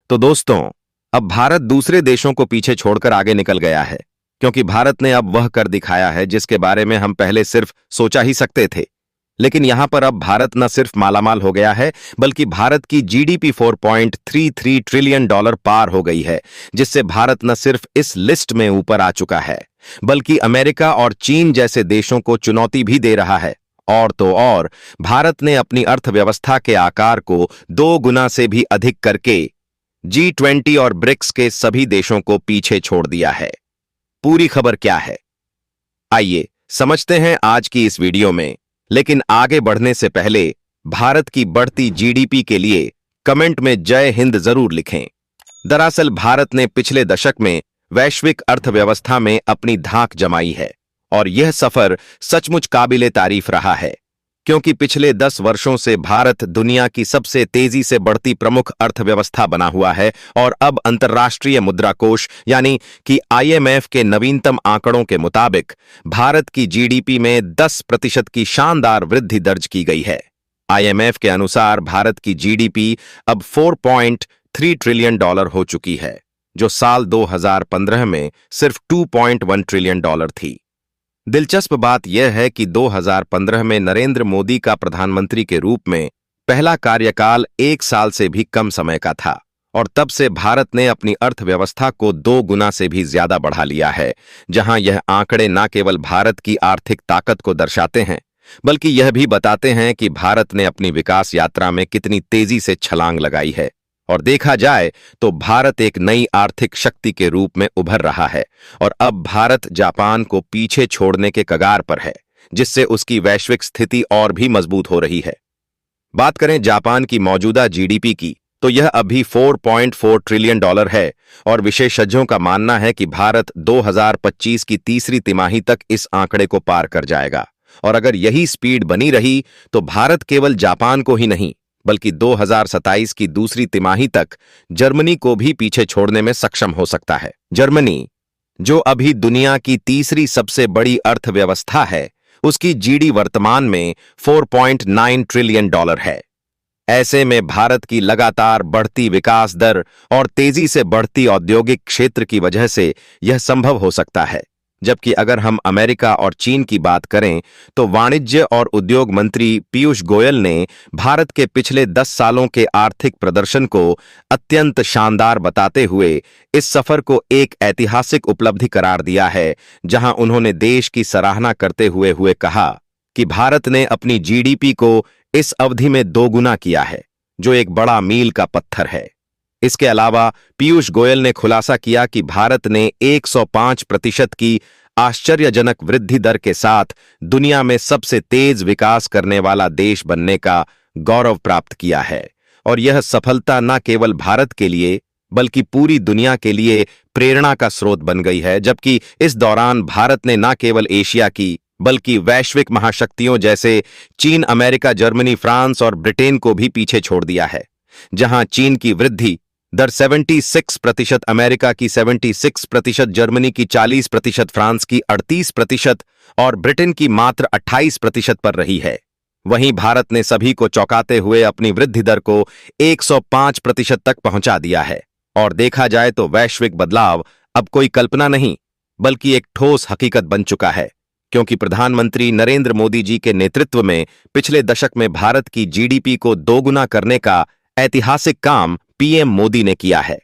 तो दोस्तों, अब भारत दूसरे देशों को पीछे छोड़कर आगे निकल गया है, क्योंकि भारत ने अब वह कर दिखाया है जिसके बारे में हम पहले सिर्फ सोचा ही सकते थे। लेकिन यहां पर अब भारत न सिर्फ मालामाल हो गया है, बल्कि भारत की जीडीपी 4.33 ट्रिलियन डॉलर पार हो गई है, जिससे भारत न सिर्फ इस लिस्ट में ऊपर आ चुका है, बल्कि अमेरिका और चीन जैसे देशों को चुनौती भी दे रहा है। और तो और, भारत ने अपनी अर्थव्यवस्था के आकार को 2 गुना से भी अधिक करके G20 और ब्रिक्स के सभी देशों को पीछे छोड़ दिया है। पूरी खबर क्या है, आइए समझते हैं आज की इस वीडियो में। लेकिन आगे बढ़ने से पहले भारत की बढ़ती जीडीपी के लिए कमेंट में जय हिंद जरूर लिखें। दरअसल भारत ने पिछले दशक में वैश्विक अर्थव्यवस्था में अपनी धाक जमाई है, और यह सफर सचमुच काबिले तारीफ रहा है, क्योंकि पिछले 10 वर्षों से भारत दुनिया की सबसे तेजी से बढ़ती प्रमुख अर्थव्यवस्था बना हुआ है। और अब अंतर्राष्ट्रीय मुद्रा कोष यानी कि IMF के नवीनतम आंकड़ों के मुताबिक भारत की जीडीपी में 10% की शानदार वृद्धि दर्ज की गई है। IMF के अनुसार भारत की जीडीपी अब 4.3 ट्रिलियन डॉलर हो चुकी है, जो साल 2015 में सिर्फ 2.1 ट्रिलियन डॉलर थी। दिलचस्प बात यह है कि 2015 में नरेंद्र मोदी का प्रधानमंत्री के रूप में पहला कार्यकाल 1 साल से भी कम समय का था, और तब से भारत ने अपनी अर्थव्यवस्था को 2 गुना से भी ज्यादा बढ़ा लिया है। जहां यह आंकड़े न केवल भारत की आर्थिक ताकत को दर्शाते हैं, बल्कि यह भी बताते हैं कि भारत ने अपनी विकास यात्रा में कितनी तेजी से छलांग लगाई है। और देखा जाए तो भारत एक नई आर्थिक शक्ति के रूप में उभर रहा है, और अब भारत जापान को पीछे छोड़ने के कगार पर है, जिससे उसकी वैश्विक स्थिति और भी मजबूत हो रही है। बात करें जापान की मौजूदा जीडीपी की, तो यह अभी 4.4 ट्रिलियन डॉलर है, और विशेषज्ञों का मानना है कि भारत 2025 की तीसरी तिमाही तक इस आंकड़े को पार कर जाएगा। और अगर यही स्पीड बनी रही तो भारत केवल जापान को ही नहीं, बल्कि 2027 की दूसरी तिमाही तक जर्मनी को भी पीछे छोड़ने में सक्षम हो सकता है। जर्मनी, जो अभी दुनिया की तीसरी सबसे बड़ी अर्थव्यवस्था है, उसकी जीडी वर्तमान में 4.9 ट्रिलियन डॉलर है। ऐसे में भारत की लगातार बढ़ती विकास दर और तेजी से बढ़ती औद्योगिक क्षेत्र की वजह से यह संभव हो सकता है। जबकि अगर हम अमेरिका और चीन की बात करें, तो वाणिज्य और उद्योग मंत्री पीयूष गोयल ने भारत के पिछले 10 सालों के आर्थिक प्रदर्शन को अत्यंत शानदार बताते हुए इस सफर को एक ऐतिहासिक उपलब्धि करार दिया है। जहां उन्होंने देश की सराहना करते हुए कहा कि भारत ने अपनी जीडीपी को इस अवधि में 2 गुना किया है, जो एक बड़ा मील का पत्थर है। इसके अलावा पीयूष गोयल ने खुलासा किया कि भारत ने 105% की आश्चर्यजनक वृद्धि दर के साथ दुनिया में सबसे तेज विकास करने वाला देश बनने का गौरव प्राप्त किया है। और यह सफलता न केवल भारत के लिए बल्कि पूरी दुनिया के लिए प्रेरणा का स्रोत बन गई है। जबकि इस दौरान भारत ने न केवल एशिया की बल्कि वैश्विक महाशक्तियों जैसे चीन, अमेरिका, जर्मनी, फ्रांस और ब्रिटेन को भी पीछे छोड़ दिया है। जहां चीन की वृद्धि दर 76%, अमेरिका की 76%, जर्मनी की 40%, फ्रांस की 38% और ब्रिटेन की मात्र 28% पर रही है। वहीं भारत ने सभी को चौंकाते हुए अपनी वृद्धि दर को 105% तक पहुंचा दिया है। और देखा जाए तो वैश्विक बदलाव अब कोई कल्पना नहीं, बल्कि एक ठोस हकीकत बन चुका है, क्योंकि प्रधानमंत्री नरेंद्र मोदी जी के नेतृत्व में पिछले दशक में भारत की जीडीपी को 2 गुना करने का ऐतिहासिक काम पीएम मोदी ने किया है,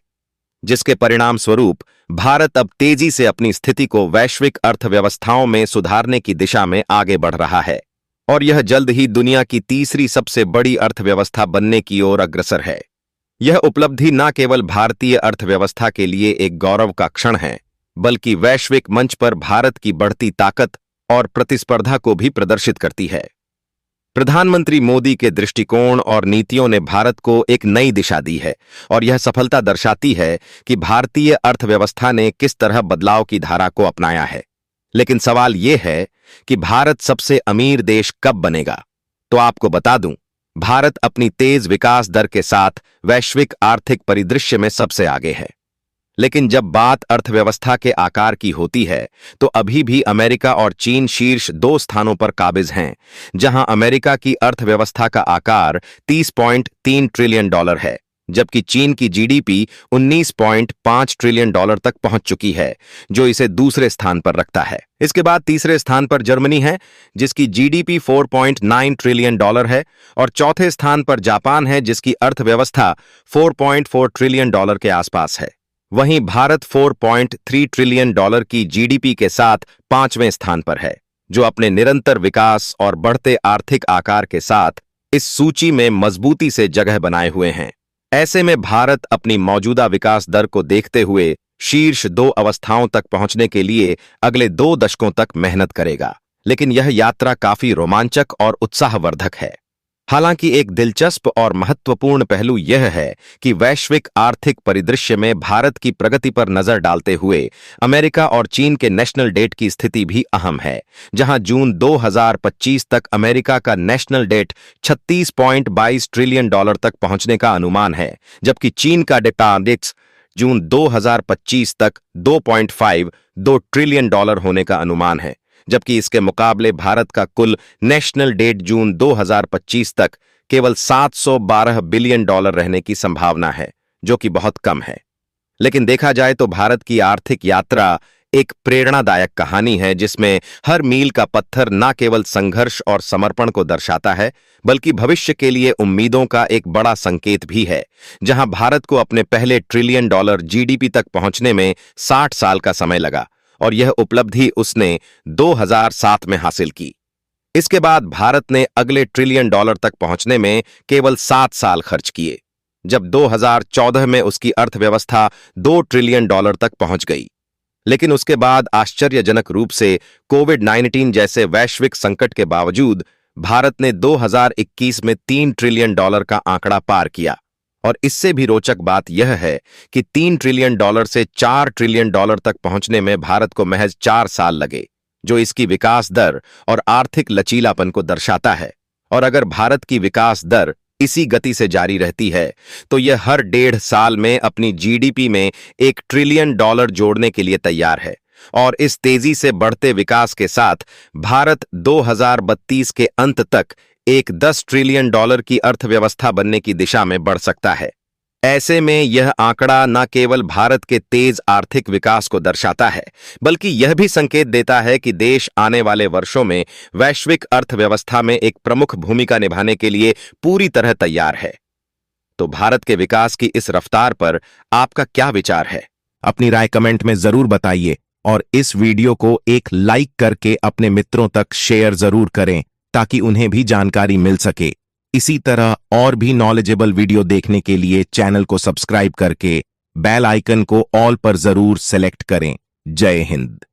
जिसके परिणाम स्वरूप भारत अब तेजी से अपनी स्थिति को वैश्विक अर्थव्यवस्थाओं में सुधारने की दिशा में आगे बढ़ रहा है, और यह जल्द ही दुनिया की तीसरी सबसे बड़ी अर्थव्यवस्था बनने की ओर अग्रसर है। यह उपलब्धि न केवल भारतीय अर्थव्यवस्था के लिए एक गौरव का क्षण है, बल्कि वैश्विक मंच पर भारत की बढ़ती ताकत और प्रतिस्पर्धा को भी प्रदर्शित करती है। प्रधानमंत्री मोदी के दृष्टिकोण और नीतियों ने भारत को एक नई दिशा दी है, और यह सफलता दर्शाती है कि भारतीय अर्थव्यवस्था ने किस तरह बदलाव की धारा को अपनाया है। लेकिन सवाल यह है कि भारत सबसे अमीर देश कब बनेगा? तो आपको बता दूं, भारत अपनी तेज विकास दर के साथ वैश्विक आर्थिक परिदृश्य में सबसे आगे है। लेकिन जब बात अर्थव्यवस्था के आकार की होती है, तो अभी भी अमेरिका और चीन शीर्ष 2 स्थानों पर काबिज हैं। जहां अमेरिका की अर्थव्यवस्था का आकार 30.3 ट्रिलियन डॉलर है, जबकि चीन की जीडीपी 19.5 ट्रिलियन डॉलर तक पहुंच चुकी है, जो इसे दूसरे स्थान पर रखता है। इसके बाद तीसरे स्थान पर जर्मनी है, जिसकी जीडीपी 4.9 ट्रिलियन डॉलर है, और चौथे स्थान पर जापान है, जिसकी अर्थव्यवस्था 4.4 ट्रिलियन डॉलर के आसपास है। वहीं भारत 4.3 ट्रिलियन डॉलर की जीडीपी के साथ पांचवें स्थान पर है, जो अपने निरंतर विकास और बढ़ते आर्थिक आकार के साथ इस सूची में मजबूती से जगह बनाए हुए हैं। ऐसे में भारत अपनी मौजूदा विकास दर को देखते हुए शीर्ष 2 अवस्थाओं तक पहुंचने के लिए अगले 2 दशकों तक मेहनत करेगा। लेकिन यह यात्रा काफी रोमांचक और उत्साहवर्धक है। हालांकि एक दिलचस्प और महत्वपूर्ण पहलू यह है कि वैश्विक आर्थिक परिदृश्य में भारत की प्रगति पर नजर डालते हुए अमेरिका और चीन के नेशनल डेट की स्थिति भी अहम है, जहां जून 2025 तक अमेरिका का नेशनल डेट 36.22 ट्रिलियन डॉलर तक पहुंचने का अनुमान है, जबकि चीन का डेटा जून 2025 तक 2.52 ट्रिलियन डॉलर होने का अनुमान है, जबकि इसके मुकाबले भारत का कुल नेशनल डेट जून 2025 तक केवल 712 बिलियन डॉलर रहने की संभावना है, जो कि बहुत कम है। लेकिन देखा जाए तो भारत की आर्थिक यात्रा एक प्रेरणादायक कहानी है, जिसमें हर मील का पत्थर न केवल संघर्ष और समर्पण को दर्शाता है, बल्कि भविष्य के लिए उम्मीदों का एक बड़ा संकेत भी है, जहां भारत को अपने पहले ट्रिलियन डॉलर जीडीपी तक पहुंचने में 60 साल का समय लगा, और यह उपलब्धि उसने 2007 में हासिल की। इसके बाद भारत ने अगले ट्रिलियन डॉलर तक पहुंचने में केवल 7 साल खर्च किए, जब 2014 में उसकी अर्थव्यवस्था 2 ट्रिलियन डॉलर तक पहुंच गई। लेकिन उसके बाद आश्चर्यजनक रूप से कोविड-19 जैसे वैश्विक संकट के बावजूद भारत ने 2021 में 3 ट्रिलियन डॉलर का आंकड़ा पार किया। और इससे भी रोचक बात यह है कि 3 ट्रिलियन डॉलर से 4 ट्रिलियन डॉलर तक पहुंचने में भारत को महज 4 साल लगे, जो इसकी विकास दर और आर्थिक लचीलापन को दर्शाता है। और अगर भारत की विकास दर इसी गति से जारी रहती है, तो यह हर 1.5 साल में अपनी जीडीपी में 1 ट्रिलियन डॉलर जोड़ने के लिए तैयार है। और इस तेजी से बढ़ते विकास के साथ भारत 2032 के अंत तक एक 10 ट्रिलियन डॉलर की अर्थव्यवस्था बनने की दिशा में बढ़ सकता है। ऐसे में यह आंकड़ा न केवल भारत के तेज आर्थिक विकास को दर्शाता है, बल्कि यह भी संकेत देता है कि देश आने वाले वर्षों में वैश्विक अर्थव्यवस्था में एक प्रमुख भूमिका निभाने के लिए पूरी तरह तैयार है। तो भारत के विकास की इस रफ्तार पर आपका क्या विचार है? अपनी राय कमेंट में जरूर बताइए, और इस वीडियो को एक लाइक करके अपने मित्रों तक शेयर जरूर करें, ताकि उन्हें भी जानकारी मिल सके। इसी तरह और भी नॉलेजेबल वीडियो देखने के लिए चैनल को सब्सक्राइब करके बेल आइकन को ऑल पर जरूर सेलेक्ट करें। जय हिंद।